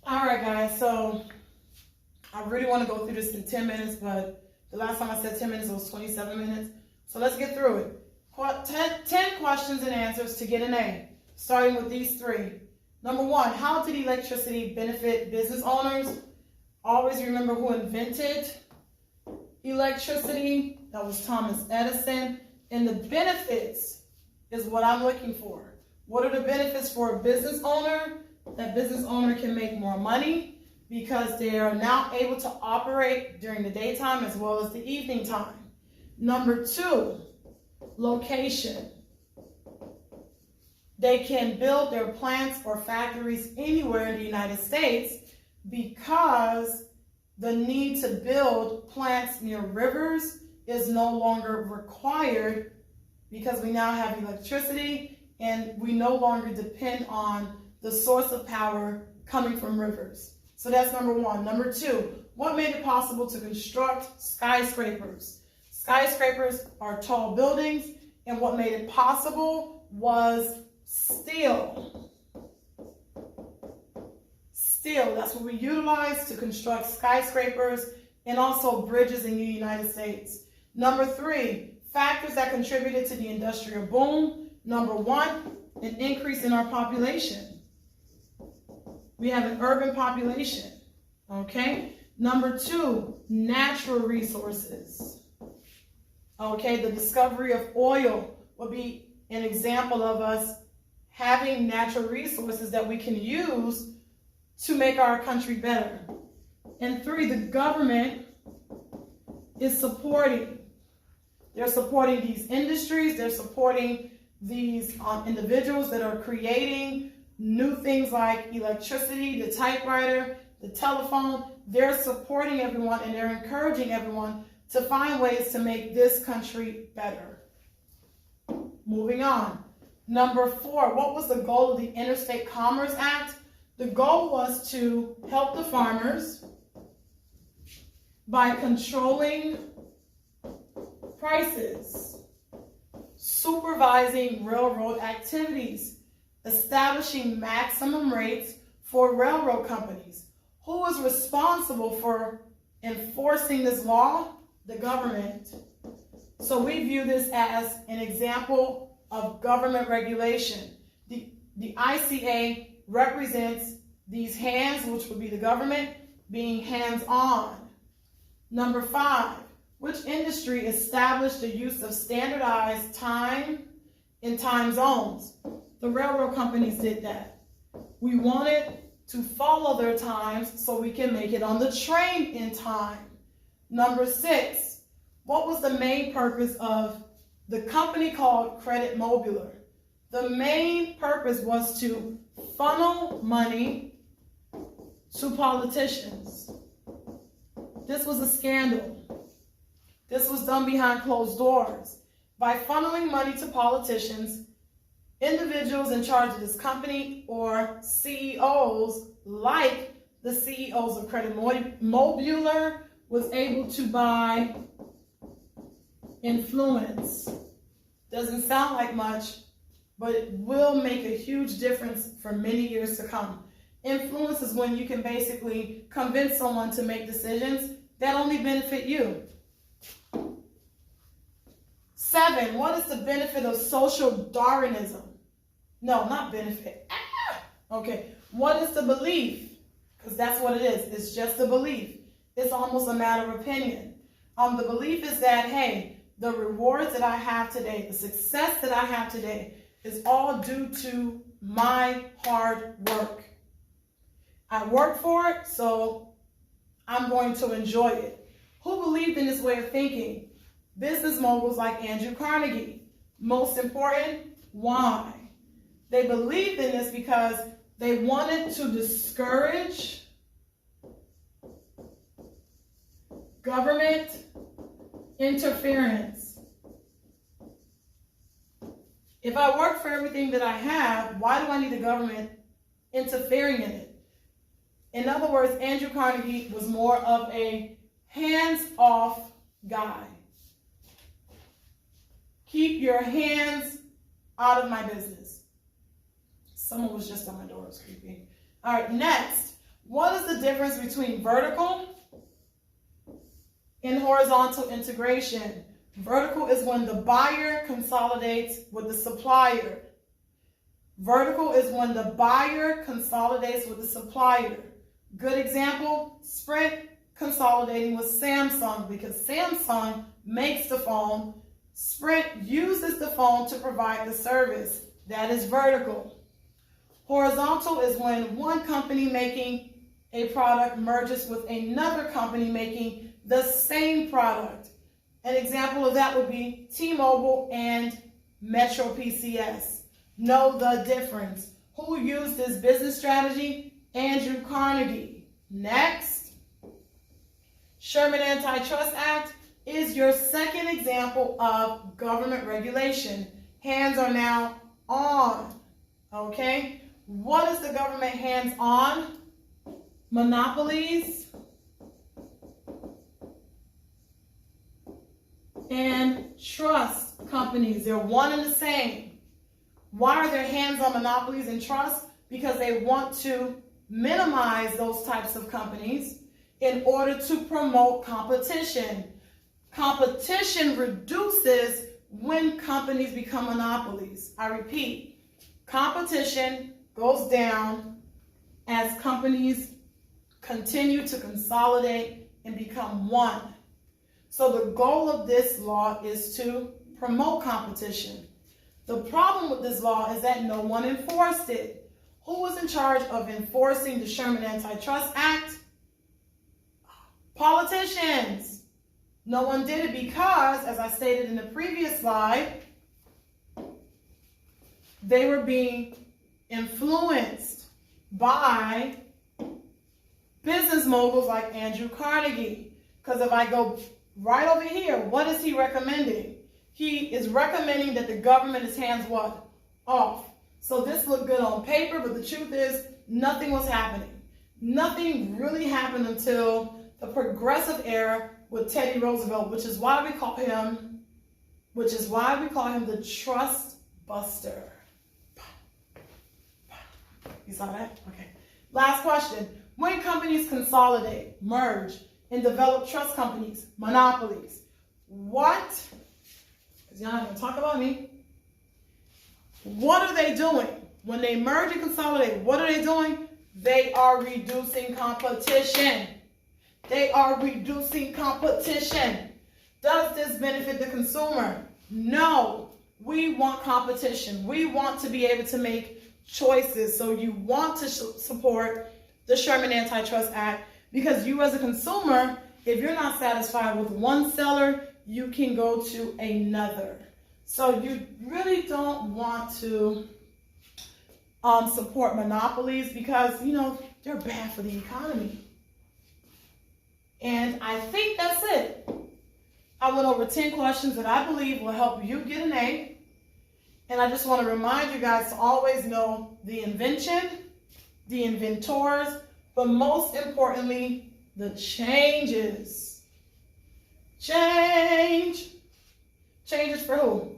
All right, guys, so I really want to go through this in 10 minutes, but the last time I said 10 minutes, it was 27 minutes. So let's get through it. 10 questions and answers to get an A, starting with these three. Number one, how did electricity benefit business owners? Always remember who invented electricity. That was Thomas Edison. And the benefits is what I'm looking for. What are the benefits for a business owner? That business owner can make more money because they are now able to operate during the daytime as well as the evening time. Number two, location. They can build their plants or factories anywhere in the United States because the need to build plants near rivers is no longer required because we now have electricity and we no longer depend on the source of power coming from rivers. So that's number one. Number two, what made it possible to construct skyscrapers? Skyscrapers are tall buildings, and what made it possible was steel. Steel, that's what we utilize to construct skyscrapers and also bridges in the United States. Number three, factors that contributed to the industrial boom. Number one, an increase in our population. We have an urban population, okay? Number two, natural resources. Okay, the discovery of oil would be an example of us having natural resources that we can use to make our country better. And three, the government is supporting. They're supporting these industries. They're supporting these individuals that are creating new things like electricity, the typewriter, the telephone. They're supporting everyone and they're encouraging everyone to find ways to make this country better. Moving on. Number four, what was the goal of the Interstate Commerce Act? The goal was to help the farmers by controlling prices, supervising railroad activities, establishing maximum rates for railroad companies. Who was responsible for enforcing this law? The government. So we view this as an example of government regulation. The ICA represents these hands, which would be the government, being hands-on. Number five, which industry established the use of standardized time in time zones? The railroad companies did that. We wanted to follow their times so we can make it on the train in time. Number six, what was the main purpose of the company called Credit Mobular? The main purpose was to funnel money to politicians. This was a scandal. This was done behind closed doors. By funneling money to politicians, individuals in charge of this company or CEOs, like the CEOs of Credit Mobular, was able to buy influence. Doesn't sound like much, but it will make a huge difference for many years to come. Influence is when you can basically convince someone to make decisions that only benefit you. 7, what is the benefit of social Darwinism? No, not benefit. Okay, what is the belief? Because that's what it is. It's just a belief. It's almost a matter of opinion. The belief is that, hey, the rewards that I have today, the success that I have today, is all due to my hard work. I work for it, so I'm going to enjoy it. Who believed in this way of thinking? Business moguls like Andrew Carnegie. Most important, why? They believed in this because they wanted to discourage government interference. If I work for everything that I have, why do I need the government interfering in it? In other words, Andrew Carnegie was more of a hands-off guy. Keep your hands out of my business. Someone was just on my door, it was creepy. All right, next. What is the difference between vertical and horizontal integration? Vertical is when the buyer consolidates with the supplier. Vertical is when the buyer consolidates with the supplier. Good example, Sprint consolidating with Samsung because Samsung makes the phone. Sprint uses the phone to provide the service. That is vertical. Horizontal is when one company making a product merges with another company making the same product. An example of that would be T-Mobile and Metro PCS. Know the difference. Who used this business strategy? Andrew Carnegie. Next, Sherman Antitrust Act is your second example of government regulation. Hands are now on. Okay? What is the government hands on? Monopolies and trust companies. They're one and the same. Why are their hands on monopolies and trust? Because they want to minimize those types of companies in order to promote competition. Competition reduces when companies become monopolies. I repeat, competition goes down as companies continue to consolidate and become one. So the goal of this law is to promote competition. The problem with this law is that no one enforced it. Who was in charge of enforcing the Sherman Antitrust Act? Politicians. No one did it because, as I stated in the previous slide, they were being influenced by business moguls like Andrew Carnegie. Because if I go right over here, what is he recommending? He is recommending that the government is hands what? Off. So this looked good on paper, but the truth is nothing was happening. Nothing really happened until the progressive era with Teddy Roosevelt, which is why we call him the trust buster. You saw that? Okay. Last question. When companies consolidate, merge, and develop trust companies, monopolies, what? Because y'all not going to talk about me. What are they doing? When they merge and consolidate, what are they doing? They are reducing competition. They are reducing competition. Does this benefit the consumer? No. We want competition. We want to be able to make choices. So you want to support the Sherman Antitrust Act because you as a consumer, if you're not satisfied with one seller, you can go to another. So you really don't want to support monopolies because, you know, they're bad for the economy. And I think that's it. I went over 10 questions that I believe will help you get an A. And I just want to remind you guys to always know the invention, the inventors, but most importantly, the changes. Change. Changes for who?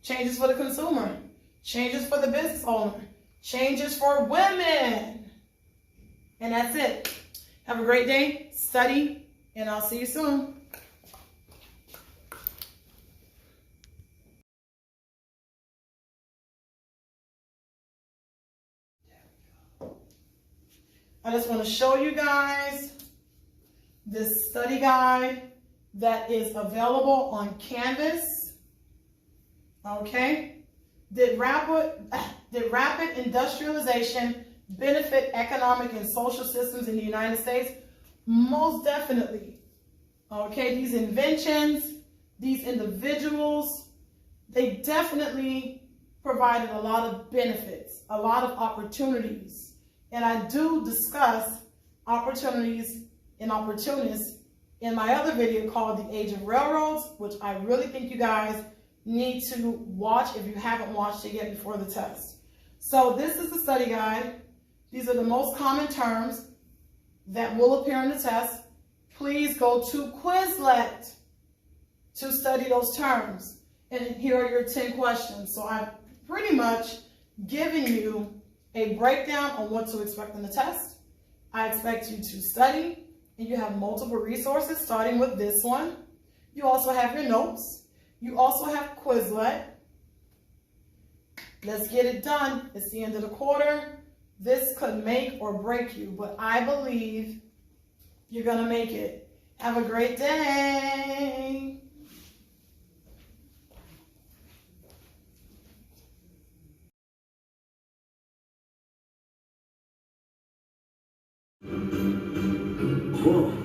Changes for the consumer. Changes for the business owner. Changes for women. And that's it. Have a great day. Study. And I'll see you soon. I just want to show you guys this study guide that is available on Canvas. Okay. Did rapid industrialization benefit economic and social systems in the United States? Most definitely. Okay, these inventions, these individuals, they definitely provided a lot of benefits, a lot of opportunities. And I do discuss opportunities and opportunists in my other video called The Age of Railroads, which I really think you guys need to watch if you haven't watched it yet before the test. So this is the study guide. These are the most common terms that will appear in the test. Please go to Quizlet to study those terms. And here are your 10 questions. So I've pretty much given you a breakdown on what to expect in the test I expect you to study, and you have multiple resources starting with this one. You also have your notes. You also have Quizlet. Let's get it done. It's the end of the quarter. This could make or break you, but I believe you're going to make it. Have a great day. Cool.